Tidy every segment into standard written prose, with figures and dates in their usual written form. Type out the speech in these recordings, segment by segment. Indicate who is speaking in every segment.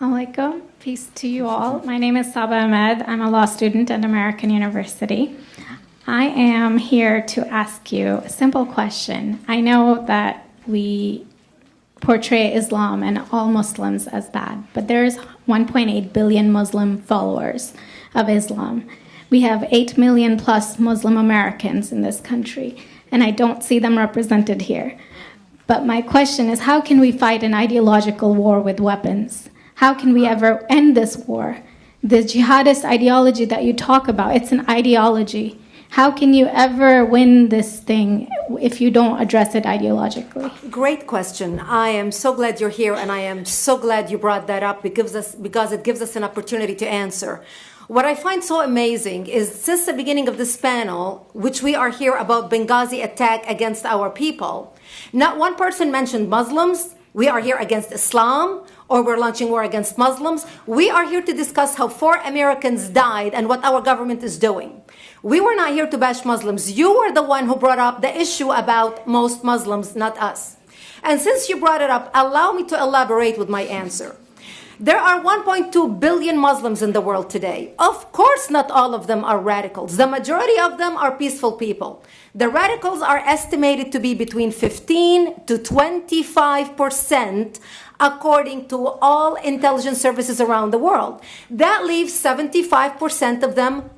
Speaker 1: Alaikum. Peace to you all. My name is Saba Ahmed. I'm a law student at American University. I am here to ask you a simple question. I know that we portray Islam and all Muslims as bad, but there's 1.8 billion Muslim followers of Islam. We have 8 million plus Muslim Americans in this country, and I don't see them represented here. But my question is, how can we fight an ideological war with weapons? How can we ever end this war? The jihadist ideology that you talk about, it's an ideology. How can you ever win this thing if you don't address it ideologically?
Speaker 2: Great question. I am so glad you're here, and I am so glad you brought that up because it gives us an opportunity to answer. What I find so amazing is since the beginning of this panel, which we are here about Benghazi attack against our people, not one person mentioned Muslims. We are here against Islam, or we're launching war against Muslims. We are here to discuss how 4 Americans died and what our government is doing. We were not here to bash Muslims. You were the one who brought up the issue about most Muslims, not us. And since you brought it up, allow me to elaborate with my answer. There are 1.2 billion Muslims in the world today. Of course, not all of them are radicals. The majority of them are peaceful people. The radicals are estimated to be between 15 to 25%, according to all intelligence services around the world. That leaves 75% of them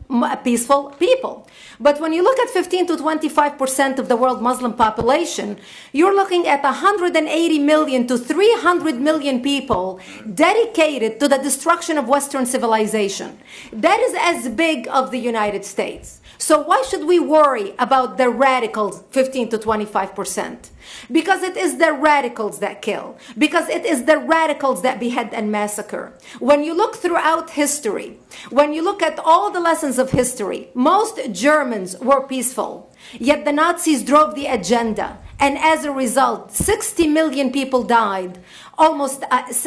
Speaker 2: peaceful people. But when you look at 15 to 25% of the world Muslim population, you're looking at 180 million to 300 million people dedicated to the destruction of Western civilization. That is as big of the United States. So why should we worry about the radicals, 15 to 25%? Because it is the radicals that kill. Because it is the radicals that behead and massacre. When you look throughout history, when you look at all the lessons of history, most Germans were peaceful. Yet the Nazis drove the agenda. And as a result, 60 million people died. Almost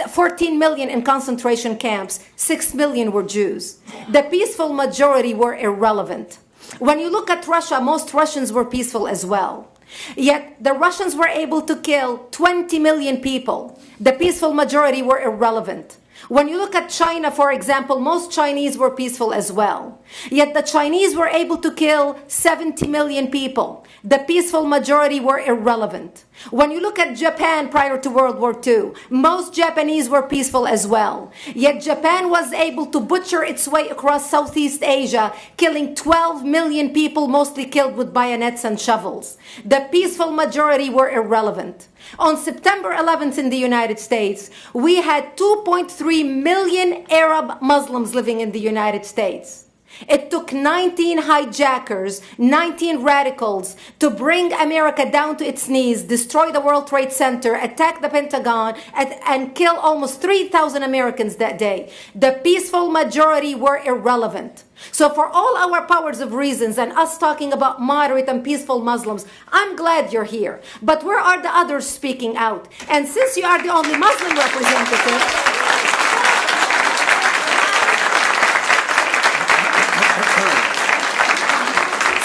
Speaker 2: 14 million in concentration camps. 6 million were Jews. The peaceful majority were irrelevant. When you look at Russia, most Russians were peaceful as well. Yet the Russians were able to kill 20 million people. The peaceful majority were irrelevant. When you look at China, for example, most Chinese were peaceful as well. Yet the Chinese were able to kill 70 million people. The peaceful majority were irrelevant. When you look at Japan prior to World War II, most Japanese were peaceful as well. Yet Japan was able to butcher its way across Southeast Asia, killing 12 million people, mostly killed with bayonets and shovels. The peaceful majority were irrelevant. On September 11th in the United States, we had 2.3 million Arab Muslims living in the United States. It took 19 hijackers, 19 radicals to bring America down to its knees, destroy the World Trade Center, attack the Pentagon, and kill almost 3,000 Americans that day. The peaceful majority were irrelevant. So for all our powers of reasons and us talking about moderate and peaceful Muslims, I'm glad you're here. But where are the others speaking out? And since you are the only Muslim representative,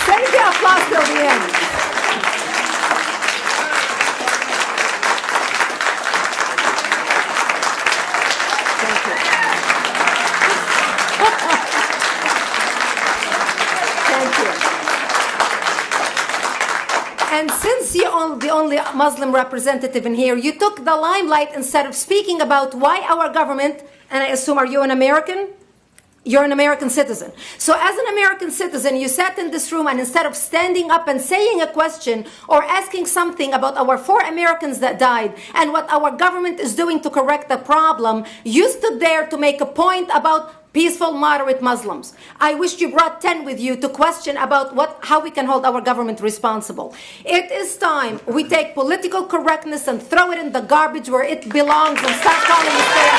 Speaker 2: save the applause till the end. And since you're the only Muslim representative in here, you took the limelight instead of speaking about why our government, and I assume, are you an American? You're an American citizen. So as an American citizen, you sat in this room, and instead of standing up and saying a question or asking something about our 4 Americans that died and what our government is doing to correct the problem, you stood there to make a point about peaceful, moderate Muslims. I wish you brought 10 with you to question about how we can hold our government responsible. It is time we take political correctness and throw it in the garbage where it belongs and start calling it fair.